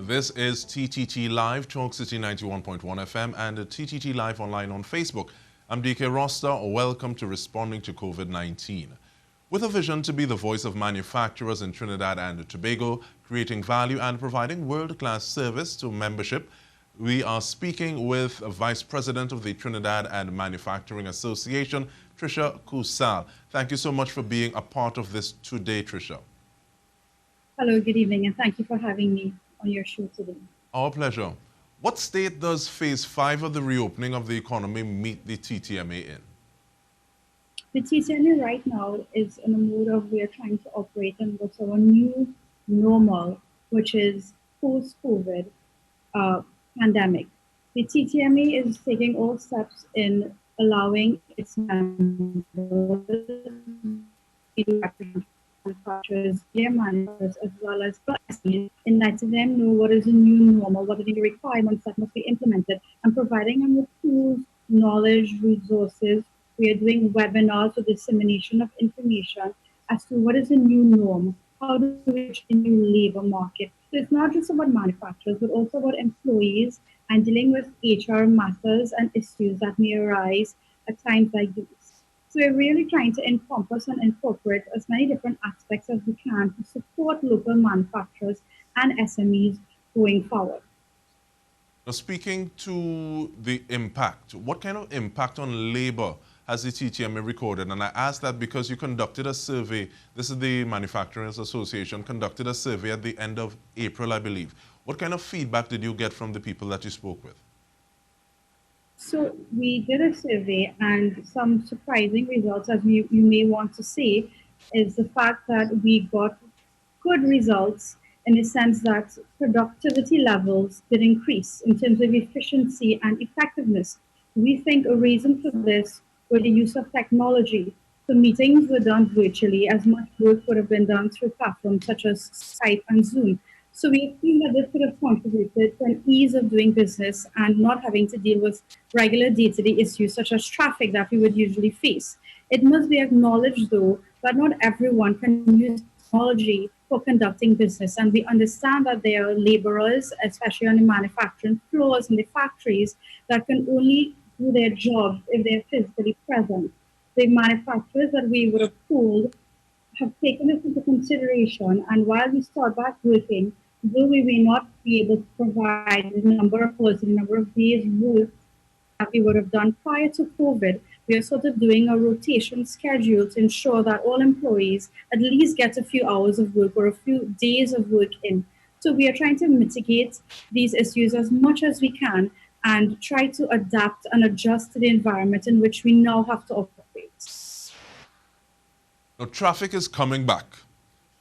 This is TTT Live, Talk City 91.1 FM and TTT Live online on Facebook. I'm DK Roster. Welcome to Responding to COVID-19. With a vision to be the voice of manufacturers in Trinidad and Tobago, creating value and providing world-class service to membership, we are speaking with Vice President of the Trinidad and Manufacturers Association, Tricia Coosal. Thank you so much for being a part of this today, Tricia. Hello, good evening, and thank you for having me on your show today. Our pleasure. What state does Phase 5 of the reopening of the economy meet the TTMA in? The TTMA right now is in a mode of we are trying to operate in what's our new normal, which is post-COVID pandemic. The TTMA is taking all steps in allowing its members manufacturers, their managers, as well as SMEs, in letting them know what is the new normal, what are the requirements that must be implemented, and providing them with tools, knowledge, resources. We are doing webinars for dissemination of information as to what is the new norm, how to reach the new labor market. So it's not just about manufacturers, but also about employees and dealing with HR matters and issues that may arise at times like these. So we're really trying to encompass and incorporate as many different aspects as we can to support local manufacturers and SMEs going forward. Now, speaking to the impact, what kind of impact on labor has the TTMA recorded? And I ask that because you conducted a survey, this is the Manufacturers Association, conducted a survey at the end of April, I believe. What kind of feedback did you get from the people that you spoke with? So we did a survey, and some surprising results, as you may want to say, is the fact that we got good results in the sense that productivity levels did increase in terms of efficiency and effectiveness. We think a reason for this was the use of technology. So meetings were done virtually, as much work would have been done through platforms such as Skype and Zoom. So we feel that this could have contributed to an ease of doing business and not having to deal with regular day-to-day issues such as traffic that we would usually face. It must be acknowledged, though, that not everyone can use technology for conducting business. And we understand that there are laborers, especially on the manufacturing floors in the factories, that can only do their job if they're physically present. The manufacturers that we would have polled have taken this into consideration, and while we start back working, though we may not be able to provide the number of hours, the number of days work that we would have done prior to COVID, we are sort of doing a rotation schedule to ensure that all employees at least get a few hours of work or a few days of work in. So we are trying to mitigate these issues as much as we can and try to adapt and adjust to the environment in which we now have to operate. Now, traffic is coming back.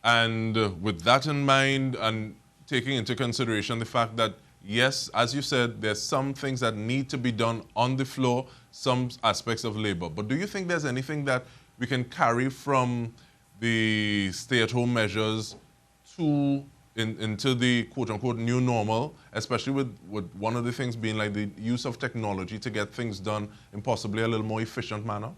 And with that in mind and taking into consideration the fact that, yes, as you said, there's some things that need to be done on the floor, some aspects of labor. But do you think there's anything that we can carry from the stay-at-home measures into the quote-unquote new normal, especially with one of the things being like the use of technology to get things done in possibly a little more efficient manner?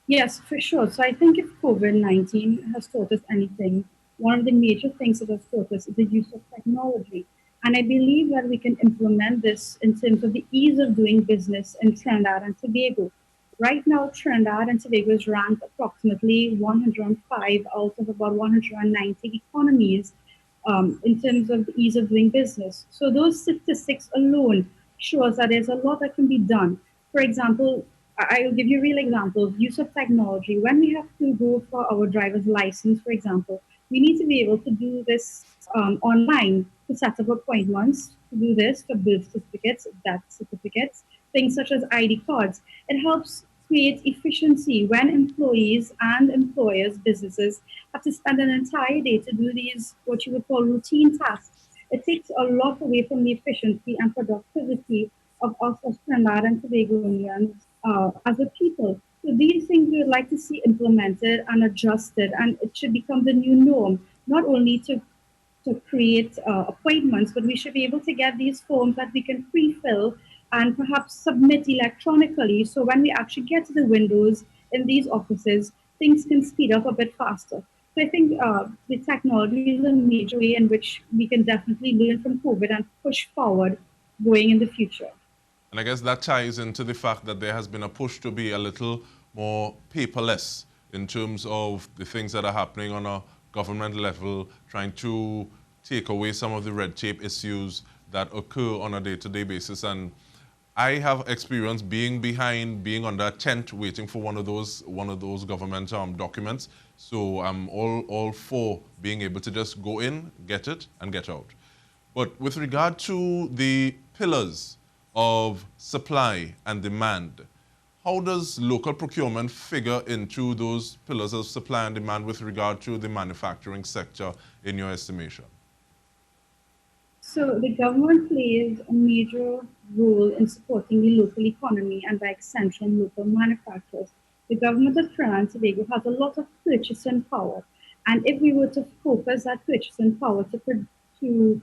Yes, for sure. So I think if COVID-19 has taught us anything, one of the major things it has taught us is the use of technology. And I believe that we can implement this in terms of the ease of doing business in Trinidad and Tobago. Right now, Trinidad and Tobago is ranked approximately 105 out of about 190 economies in terms of the ease of doing business. So those statistics alone show us that there's a lot that can be done. For example, I'll give you real examples. Use of technology. When we have to go for our driver's license, for example, we need to be able to do this online to set up appointments, to do this for birth certificates, death certificates, things such as ID cards. It helps create efficiency when employees and employers, businesses, have to spend an entire day to do these, what you would call routine tasks. It takes a lot away from the efficiency and productivity of us as Trinidad and Tobagoans as a people. So these things we would like to see implemented and adjusted, and it should become the new norm, not only to create appointments, but we should be able to get these forms that we can pre-fill and perhaps submit electronically. So when we actually get to the windows in these offices, things can speed up a bit faster. So I think the technology is a major way in which we can definitely learn from COVID and push forward going in the future. And I guess that ties into the fact that there has been a push to be a little more paperless in terms of the things that are happening on a government level, trying to take away some of the red tape issues that occur on a day-to-day basis. And I have experience being behind, being under a tent, waiting for one of those government documents. So I'm all for being able to just go in, get it, and get out. But with regard to the pillars of supply and demand, how does local procurement figure into those pillars of supply and demand with regard to the manufacturing sector in your estimation? So the government plays a major role in supporting the local economy and by extension local manufacturers. The government of Trinidad and Tobago has a lot of purchasing power, and if we were to focus that purchasing power to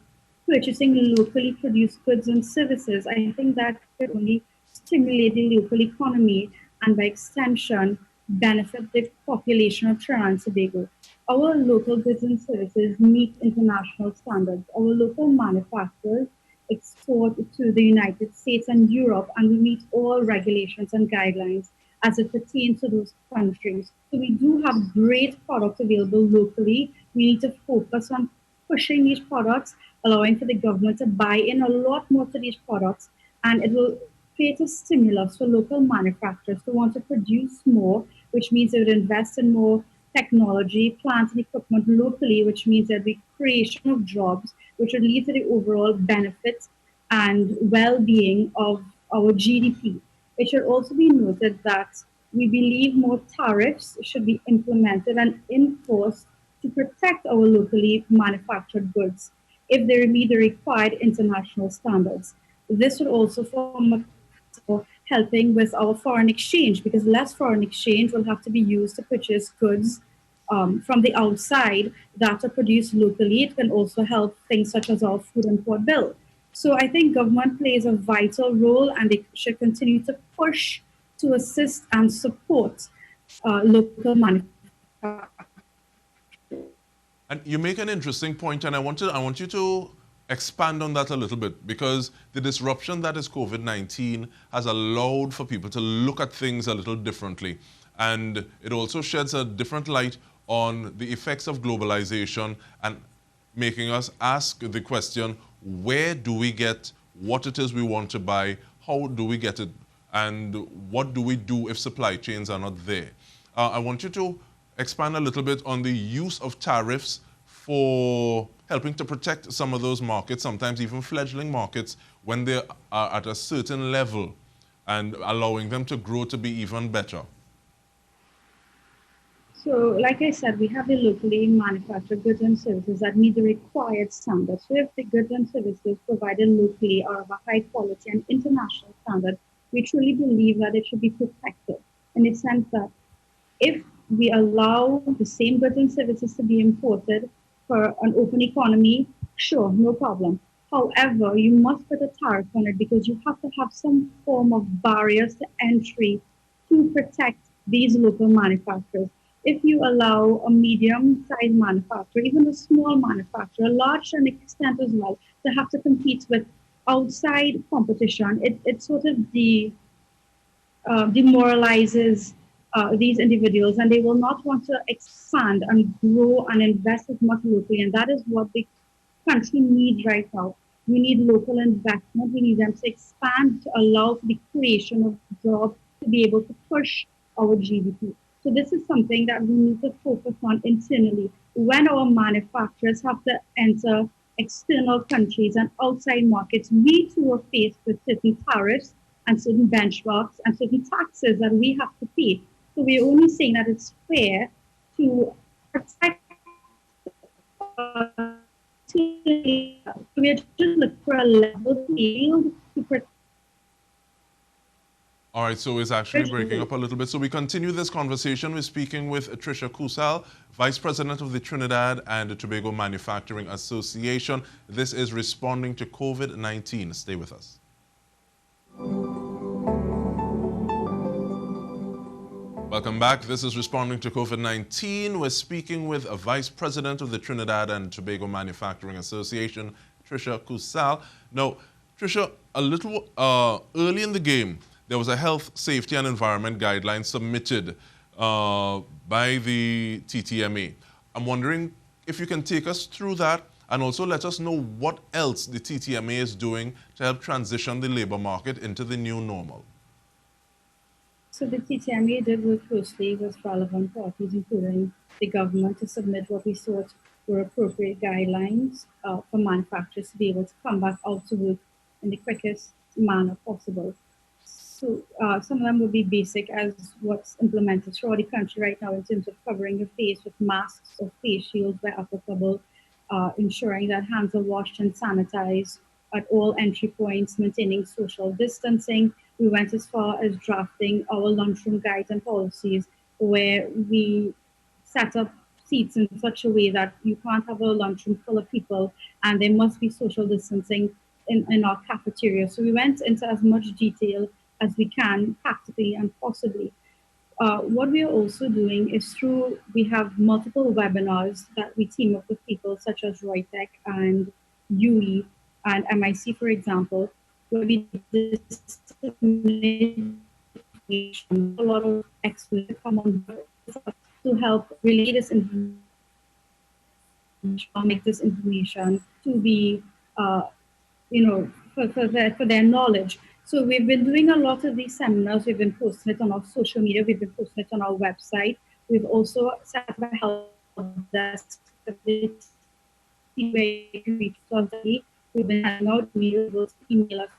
purchasing locally produced goods and services, I think that could only stimulate the local economy and by extension benefit the population of Trinidad and Tobago. Our local goods and services meet international standards. Our local manufacturers export to the United States and Europe, and we meet all regulations and guidelines as it pertains to those countries. So we do have great products available locally. We need to focus on pushing these products, allowing for the government to buy in a lot more to these products, and it will create a stimulus for local manufacturers to want to produce more, which means they would invest in more technology, plant and equipment locally, which means there'll be creation of jobs, which would lead to the overall benefits and well-being of our GDP. It should also be noted that we believe more tariffs should be implemented and enforced to protect our locally manufactured goods if they meet the required international standards. This would also form a helping with our foreign exchange because less foreign exchange will have to be used to purchase goods from the outside that are produced locally. It can also help things such as our food import bill. So I think government plays a vital role and they should continue to push to assist and support local manufacturers. And you make an interesting point, and I want you to expand on that a little bit because the disruption that is COVID-19 has allowed for people to look at things a little differently. And it also sheds a different light on the effects of globalization and making us ask the question, where do we get what it is we want to buy? How do we get it? And what do we do if supply chains are not there? I want you to expand a little bit on the use of tariffs for helping to protect some of those markets, sometimes even fledgling markets, when they are at a certain level and allowing them to grow to be even better. So, like I said, we have the locally manufactured goods and services that meet the required standards. So, if the goods and services provided locally are of a high quality and international standard, we truly believe that it should be protected in the sense that if we allow the same goods and services to be imported for an open economy, sure, no problem. However, you must put a tariff on it because you have to have some form of barriers to entry to protect these local manufacturers. If you allow a medium-sized manufacturer, even a small manufacturer, large to an extent as well, to have to compete with outside competition, it sort of demoralizes these individuals and they will not want to expand and grow and invest as much locally. And that is what the country needs right now. We need local investment. We need them to expand to allow for the creation of jobs to be able to push our GDP. So this is something that we need to focus on internally. When our manufacturers have to enter external countries and outside markets, we too are faced with certain tariffs and certain benchmarks and certain taxes that we have to pay. So we're only saying that it's fair to protect. We're just looking for a level field to protect. All right, so it's actually breaking up a little bit. So we continue this conversation. We're speaking with Tricia Coosal, Vice President of the Trinidad and Tobago Manufacturing Association. This is responding to COVID-19. Stay with us. Welcome back. This is Responding to COVID-19. We're speaking with a Vice President of the Trinidad and Tobago Manufacturing Association, Tricia Coosal. Now, Tricia, a little early in the game, there was a health, safety and environment guideline submitted by the TTMA. I'm wondering if you can take us through that and also let us know what else the TTMA is doing to help transition the labor market into the new normal. So the TTMA did work closely with relevant parties, including the government, to submit what we thought were appropriate guidelines for manufacturers to be able to come back out to work in the quickest manner possible. So some of them will be basic as what's implemented throughout the country right now in terms of covering your face with masks or face shields where applicable, ensuring that hands are washed and sanitized at all entry points, maintaining social distancing. We went as far as drafting our lunchroom guides and policies where we set up seats in such a way that you can't have a lunchroom full of people and there must be social distancing in our cafeteria. So we went into as much detail as we can, practically and possibly. What we are also doing is we have multiple webinars that we team up with people such as Reutech and UE and MIC, for example, where we disseminate information. A lot of experts come on board to help relay this information, make this information to be, for their knowledge. So we've been doing a lot of these seminars. We've been posting it on our social media. We've been posting it on our website. We've also set up a help desk where you can reach us. We've been handing out email us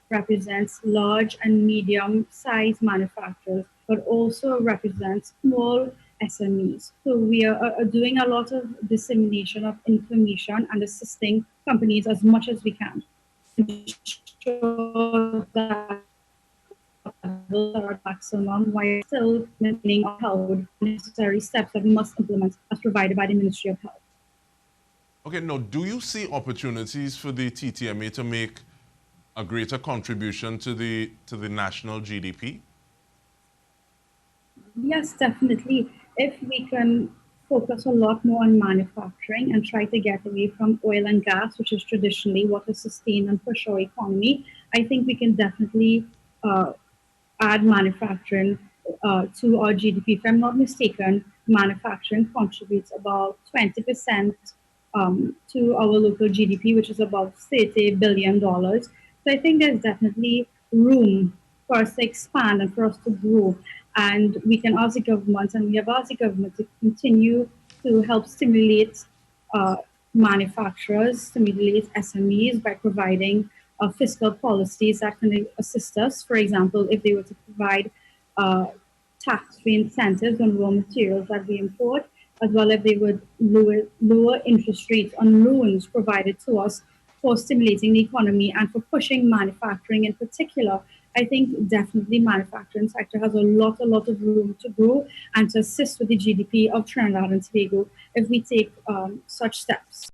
represents large and medium-sized manufacturers, but also represents small SMEs. So we are doing a lot of dissemination of information and assisting companies as much as we can. Ensure that our maximum while still maintaining our health necessary steps that we must implement as provided by the Ministry of Health. Okay, now do you see opportunities for the TTMA to make a greater contribution to the national GDP? Yes, definitely. If we can focus a lot more on manufacturing and try to get away from oil and gas, which is traditionally what has sustained and pushed our economy, I think we can definitely add manufacturing to our GDP. If I'm not mistaken, manufacturing contributes about 20% to our local GDP, which is about $30 billion. So I think there's definitely room for us to expand and for us to grow. And we can ask the government, and we have asked the government to continue to help stimulate manufacturers, stimulate SMEs by providing fiscal policies that can assist us. For example, if they were to provide tax-free incentives on raw materials that we import, as well as they would lower interest rates on loans provided to us for stimulating the economy and for pushing manufacturing in particular. I think definitely manufacturing sector has a lot of room to grow and to assist with the GDP of Trinidad and Tobago if we take such steps.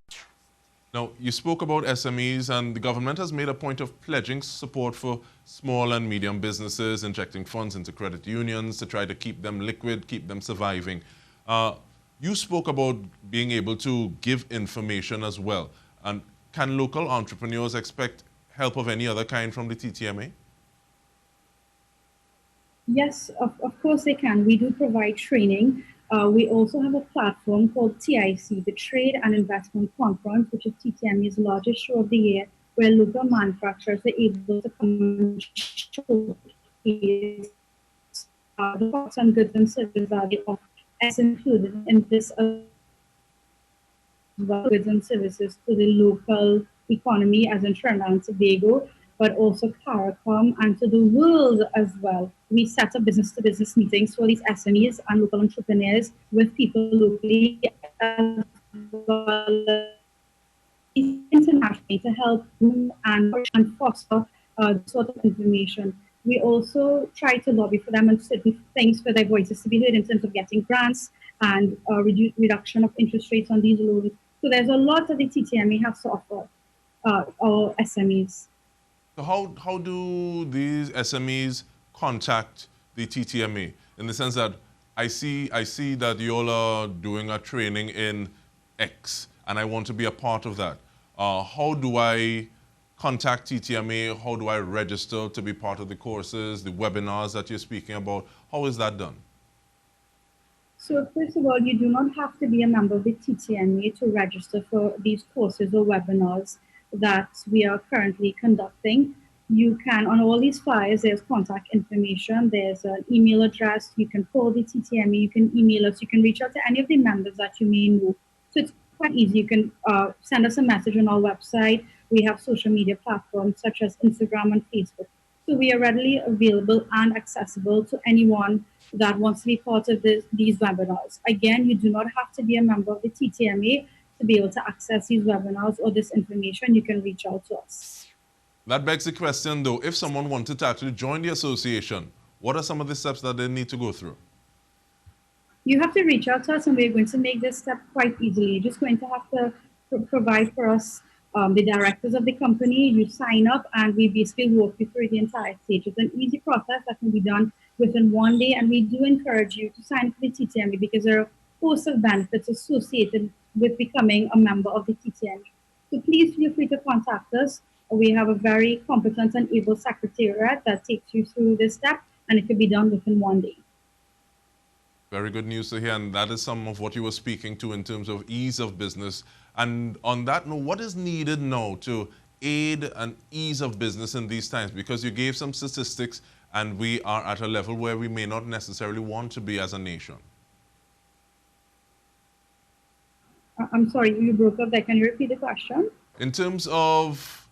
Now, you spoke about SMEs, and the government has made a point of pledging support for small and medium businesses, injecting funds into credit unions to try to keep them liquid, keep them surviving. You spoke about being able to give information as well. And can local entrepreneurs expect help of any other kind from the TTMA? Yes, of course they can. We do provide training. We also have a platform called TIC, the Trade and Investment Conference, which is TTMA's largest show of the year, where local manufacturers are able to come and showcase the products and goods and services that they offer, as included in this goods and services to the local economy, as in Trinidad and Tobago, but also CARICOM and to the world as well. We set up business-to-business meetings for these SMEs and local entrepreneurs with people locally as well as internationally to help and foster sort of information. We also try to lobby for them and certain things for their voices to be heard in terms of getting grants and reduction of interest rates on these loans. So there's a lot that the TTMA has to offer our SMEs. So how do these SMEs contact the TTMA, in the sense that I see that you all are doing a training in X, and I want to be a part of that. How do I contact TTMA? How do I register to be part of the courses, the webinars that you're speaking about? How is that done? So first of all, you do not have to be a member of the TTMA to register for these courses or webinars that we are currently conducting. You can, on all these flyers, there's contact information, there's an email address, you can call the TTMA, you can email us, you can reach out to any of the members that you may know. So it's quite easy. You can send us a message on our website. We have social media platforms such as Instagram and Facebook. So we are readily available and accessible to anyone that wants to be part of these webinars. Again, you do not have to be a member of the TTMA to be able to access these webinars or this information. You can reach out to us. That begs the question, though, if someone wanted to actually join the association, what are some of the steps that they need to go through? You have to reach out to us, and we're going to make this step quite easily. You're just going to have to provide for us the directors of the company. You sign up, and we basically walk you through the entire stage. It's an easy process that can be done within one day, and we do encourage you to sign up for the TTMA because there are a host of benefits associated with becoming a member of the TTMA. So please feel free to contact us. We have a very competent and able secretariat that takes you through this step, and it can be done within one day. Very good news to hear, and that is some of what you were speaking to in terms of ease of business. And on that note, what is needed now to aid and ease of business in these times? Because you gave some statistics, and we are at a level where we may not necessarily want to be as a nation. I'm sorry, you broke up there. Can you repeat the question? In terms of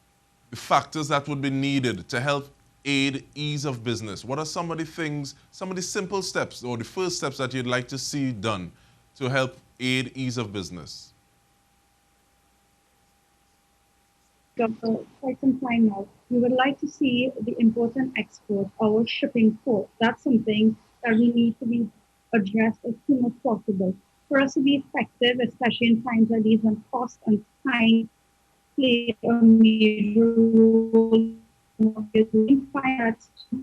the factors that would be needed to help aid ease of business, what are some of the things, some of the simple steps or the first steps that you'd like to see done to help aid ease of business? For quite some time now, we would like to see the import and export, our shipping port. That's something that we need to be addressed as soon as possible. For us to be effective, especially in times like these when cost and time play a major role, we find that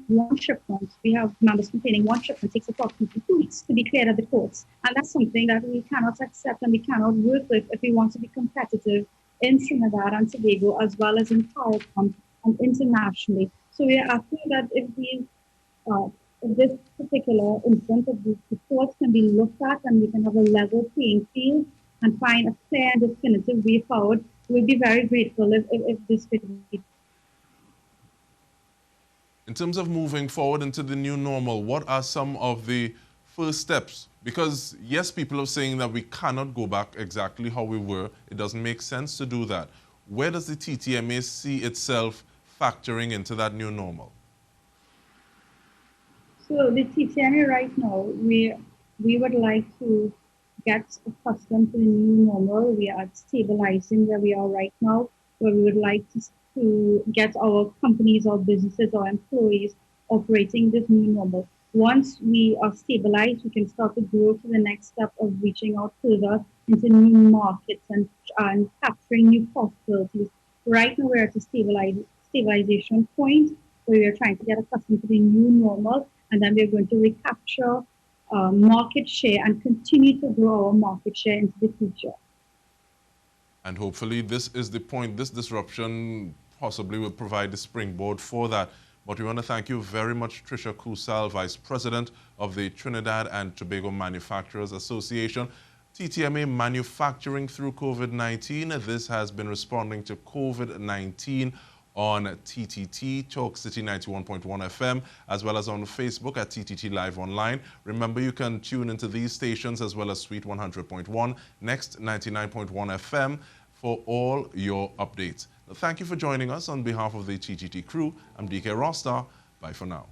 one shipment, we have members complaining one shipment takes approximately 2 weeks to be cleared at the ports. And that's something that we cannot accept and we cannot work with if we want to be competitive in Trinidad and Tobago, as well as in CARICOM and internationally. So we are asking that if this particular instance of the ports can be looked at and we can have a level playing field and find a fair and definitive way forward, we'll be very grateful if this could be. In terms of moving forward into the new normal, what are some of the first steps? Because yes, people are saying that we cannot go back exactly how we were. It doesn't make sense to do that. Where does the TTMA see itself factoring into that new normal? So the TTMA right now, we would like to get accustomed to the new normal. We are stabilizing where we are right now, where we would like to get our companies, our businesses, our employees operating this new normal. Once we are stabilized, we can start to grow to the next step of reaching out further into new markets and capturing new possibilities. Right now, we're at a stabilization point where we are trying to get accustomed to the new normal, and then we're going to recapture market share and continue to grow our market share into the future. And hopefully this is the point. This disruption possibly will provide the springboard for that. But we want to thank you very much, Tricia Coosal, Vice President of the Trinidad and Tobago Manufacturers Association. TTMA manufacturing through COVID-19. This has been responding to COVID-19 on TTT, Talk City 91.1 FM, as well as on Facebook at TTT Live Online. Remember, you can tune into these stations as well as Suite 100.1, Next 99.1 FM for all your updates. Thank you for joining us on behalf of the TTT crew. I'm DK Rostar. Bye for now.